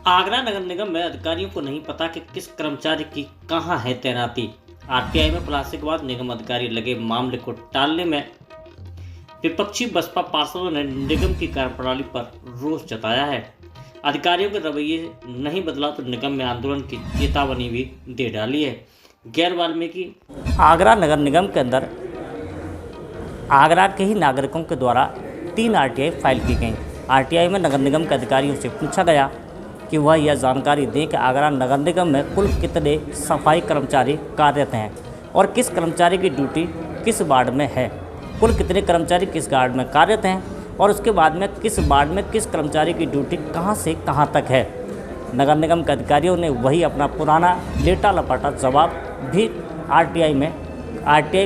आगरा नगर निगम में अधिकारियों को नहीं पता कि किस कर्मचारी की कहां है तैनाती। आरटीआई में खुलासे के बाद निगम अधिकारी लगे मामले को टालने में। विपक्षी बसपा पार्षदों ने निगम की कार्यप्रणाली पर रोष जताया है। अधिकारियों के रवैये नहीं बदला तो निगम में आंदोलन की चेतावनी भी दे डाली है। गैर वाल्मीकि आगरा नगर निगम के अंदर आगरा के ही नागरिकों के द्वारा 3 आरटीआई फाइल की गई। आरटीआई में नगर निगम के अधिकारियों से पूछा गया कि वह यह जानकारी दें कि आगरा नगर निगम में कुल कितने सफाई कर्मचारी कार्यरत हैं और किस कर्मचारी की ड्यूटी किस वार्ड में है, कुल कितने कर्मचारी किस वार्ड में कार्यरत हैं और उसके बाद में किस वार्ड में किस कर्मचारी की ड्यूटी कहां से कहां तक है। नगर निगम के अधिकारियों ने वही अपना पुराना लेटा लपाटा जवाब भी आरटीआई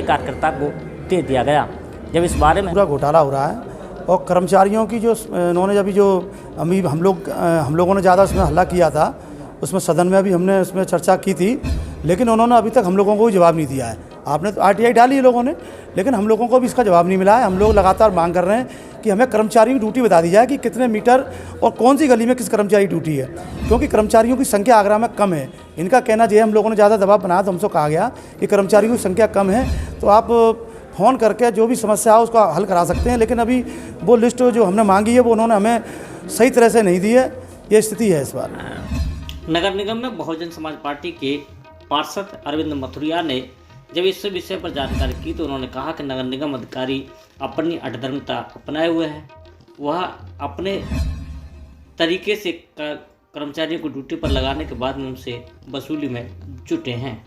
कार्यकर्ता को दे दिया गया। जब इस बारे में पूरा घोटाला हो रहा है और कर्मचारियों की जो इन्होंने अभी हम लोगों ने ज़्यादा उसमें हल्ला किया था, उसमें सदन में भी हमने उसमें चर्चा की थी, लेकिन उन्होंने अभी तक हम लोगों को जवाब नहीं दिया है। आपने तो आरटीआई डाली है लोगों ने, लेकिन हम लोगों को भी इसका जवाब नहीं मिला है। हम लोग लगातार मांग कर रहे हैं कि हमें कर्मचारियों की ड्यूटी बता दी जाए कि कितने मीटर और कौन सी गली में किस कर्मचारी ड्यूटी है, क्योंकि कर्मचारियों की संख्या आगरा में कम है। इनका कहना जो है हम लोगों ने ज़्यादा दबाव बनाया तो हमसे कहा गया कि कर्मचारियों की संख्या कम है तो आप फ़ोन करके जो भी समस्या है उसका हल करा सकते हैं, लेकिन अभी वो लिस्ट जो हमने मांगी है वो उन्होंने हमें सही तरह से नहीं दी है। ये स्थिति है इस बार। नगर निगम में बहुजन समाज पार्टी के पार्षद अरविंद मथुरिया ने जब इस विषय पर जानकारी की तो उन्होंने कहा कि नगर निगम अधिकारी अपनी अधर्मता अपनाए हुए हैं। वह अपने तरीके से कर्मचारियों को ड्यूटी पर लगाने के बाद उनसे वसूली में जुटे हैं।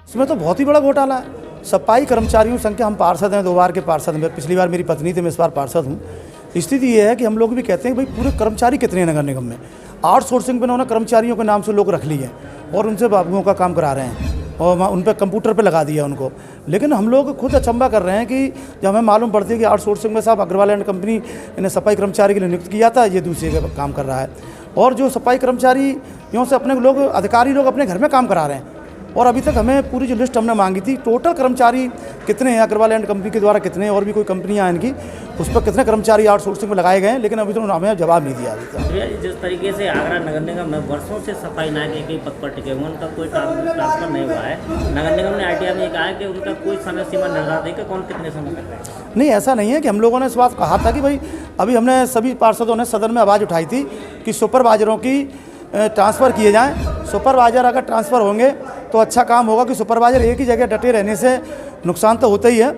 इसमें तो बहुत ही बड़ा घोटाला है। सफाई कर्मचारियों की संख्या, हम पार्षद हैं, 2 बार के पार्षद हैं। पिछली बार मेरी पत्नी थी, मैं इस बार पार्षद हूँ। स्थिति ये है कि हम लोग भी कहते हैं कि भाई पूरे कर्मचारी कितने हैं नगर निगम में। आउटसोर्सिंग पर उन्होंने कर्मचारियों के नाम से लोग रख लिए और उनसे बाबुओं का काम करा रहे हैं और उन पर कंप्यूटर पे लगा दिया उनको। लेकिन हम लोग खुद अचंभा कर रहे हैं कि जब हमें मालूम पड़ती है कि आउटसोर्सिंग में साहब अग्रवाल एंड कंपनी इन्हें सफाई कर्मचारी के लिए नियुक्त किया था, ये दूसरे का काम कर रहा है। और जो सफाई कर्मचारियों से अपने लोग अधिकारी लोग अपने घर में काम करा रहे हैं। और अभी तक हमें पूरी जो लिस्ट हमने मांगी थी, टोटल कर्मचारी कितने हैं अग्रवाल एंड कंपनी के द्वारा, कितने और भी कोई कंपनियां हैं इनकी, उस पर कितने कर्मचारी आउटसोर्सिंग में लगाए गए हैं, लेकिन अभी तो हमें जवाब नहीं दिया अभी तक। जिस तरीके से आगरा नगर निगम में वर्षों से सफाई नायक एक ही पद पर टिके हुए, उनका कोई ट्रांसफर नहीं हुआ है। नगर निगम ने आरटीआई में कहा है कि उनका कोई समय सीमा निर्धारित है कि कौन कितने समय तक है। नहीं, ऐसा नहीं है कि हम लोगों ने इस बात कहा था कि भाई अभी हमने सभी पार्षदों ने सदन में आवाज़ उठाई थी कि सुपरवाइजरों की ट्रांसफ़र किए जाएं। सुपरवाइजर अगर ट्रांसफ़र होंगे तो अच्छा काम होगा कि सुपरवाइजर एक ही जगह डटे रहने से नुकसान तो होता ही है।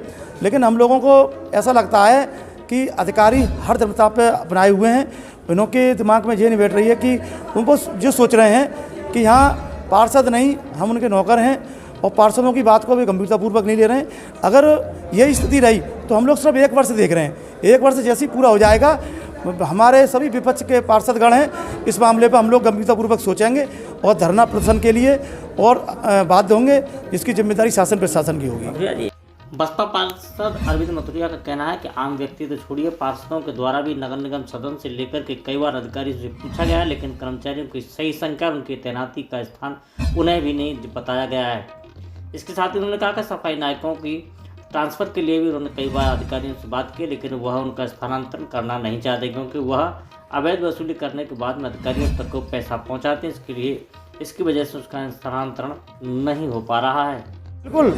लेकिन हम लोगों को ऐसा लगता है कि अधिकारी हर धर्मता पे अपनाए हुए हैं। इनके दिमाग में ये नहीं बैठ रही है कि उनको जो सोच रहे हैं कि यहाँ पार्षद नहीं, हम उनके नौकर हैं और पार्षदों की बात को भी गंभीरतापूर्वक नहीं ले रहे हैं। अगर यही स्थिति रही तो हम लोग सिर्फ 1 वर्ष देख रहे हैं। 1 वर्ष जैसे ही पूरा हो जाएगा, हमारे सभी विपक्ष के पार्षदगण हैं, इस मामले पर हम लोग गंभीरतापूर्वक सोचेंगे और धरना प्रदर्शन के लिए और बाध्य होंगे, जिसकी जिम्मेदारी शासन प्रशासन की होगी। बसपा पार्षद अरविंद मथुरिया का कहना है कि आम व्यक्ति तो छोड़िए, पार्षदों के द्वारा भी नगर निगम सदन से लेकर के कई बार अधिकारियों से पूछा गया है, लेकिन कर्मचारियों की सही संख्या और उनकी तैनाती का स्थान उन्हें भी नहीं बताया गया है। इसके साथ ही उन्होंने कहा कि सफाई नायकों की ट्रांसफ़र के लिए भी उन्होंने कई बार अधिकारियों से बात की, लेकिन वह उनका स्थानांतरण करना नहीं चाहते, क्योंकि वह अवैध वसूली करने के बाद में अधिकारियों तक को पैसा पहुंचाते हैं। इसकी वजह से उसका स्थानांतरण नहीं हो पा रहा है। बिल्कुल,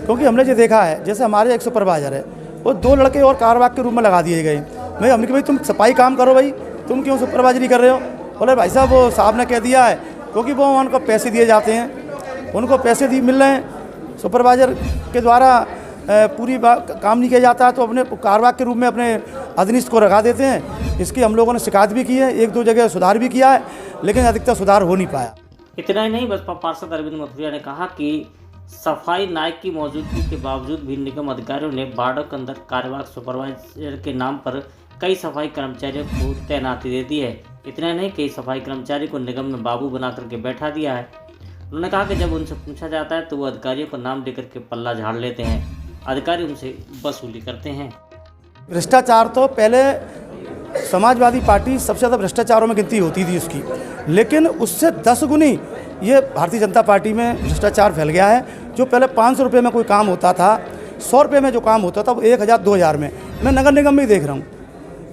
क्योंकि हमने ये देखा है, जैसे हमारे एक सुपरवाइजर है, वो 2 लड़के और कारवाक के रूप में लगा दिए गए। हमने कहा भाई तुम सफाई काम करो, भाई तुम क्यों सुपरवाइजरी कर रहे हो? बोले भाई साहब वो साहब ने कह दिया है, क्योंकि वो उनको पैसे दिए जाते हैं, उनको पैसे मिल रहे हैं सुपरवाइजर के द्वारा, पूरी काम नहीं किया जाता है तो अपने कारवाक के रूप में अपने अधीनस्थ को रखा देते हैं। इसकी हम लोगों ने शिकायत भी की है, 1-2 जगह सुधार भी किया है, लेकिन अधिकतर सुधार हो नहीं पाया। इतना ही नहीं, बसपा पार्षद अरविंद मथुरिया ने कहा कि सफाई नायक की मौजूदगी के बावजूद भी निगम अधिकारियों ने वार्डों के अंदर कार्यवाहक सुपरवाइजर के नाम पर कई सफाई कर्मचारियों को तैनाती दे दी है। इतना नहीं, कई सफाई कर्मचारी को निगम में बाबू बना करके बैठा दिया है। उन्होंने कहा कि जब उनसे पूछा जाता है तो वो अधिकारियों को नाम लेकर के पल्ला झाड़ लेते हैं, अधिकारी उनसे वसूली करते हैं। भ्रष्टाचार तो पहले समाजवादी पार्टी सबसे ज़्यादा भ्रष्टाचारों में गिनती होती थी उसकी, लेकिन उससे 10 गुनी ये भारतीय जनता पार्टी में भ्रष्टाचार फैल गया है। जो पहले 500 रुपये में कोई काम होता था, 100 रुपये में जो काम होता था वो 1000-2000 में, मैं नगर निगम में ही देख रहा हूँ।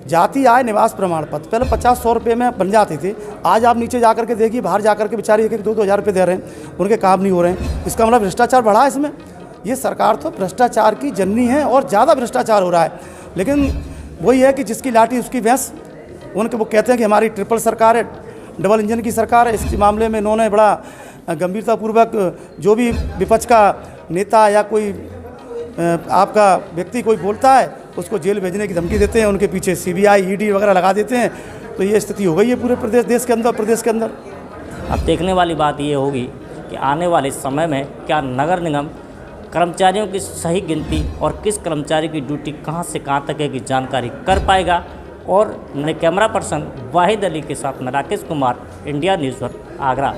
जाति आय निवास प्रमाण पत्र पहले 50-100 रुपये में बन जाते थे। आज आप नीचे जा करके देखिए, बाहर जा करके बेचारे 1-2 हज़ार रुपये दे रहे हैं, उनके काम नहीं हो रहे हैं। इसका मतलब भ्रष्टाचार बढ़ा है इसमें। ये सरकार तो भ्रष्टाचार की जननी है और ज़्यादा भ्रष्टाचार हो रहा है। लेकिन वही है कि जिसकी लाठी उसकी भैंस। उनके वो कहते हैं कि हमारी ट्रिपल सरकार है, डबल इंजन की सरकार है। इस मामले में इन्होंने बड़ा गंभीरतापूर्वक जो भी विपक्ष का नेता या कोई आपका व्यक्ति कोई बोलता है उसको जेल भेजने की धमकी देते हैं, उनके पीछे CBI ED वगैरह लगा देते हैं। तो ये स्थिति हो गई है पूरे देश के अंदर। अब देखने वाली बात ये होगी कि आने वाले समय में क्या नगर निगम कर्मचारियों की सही गिनती और किस कर्मचारी की ड्यूटी कहां से कहां तक है की जानकारी कर पाएगा। और कैमरा पर्सन वाहिद अली के साथ मैं राकेश कुमार, इंडिया न्यूज़ 1 आगरा।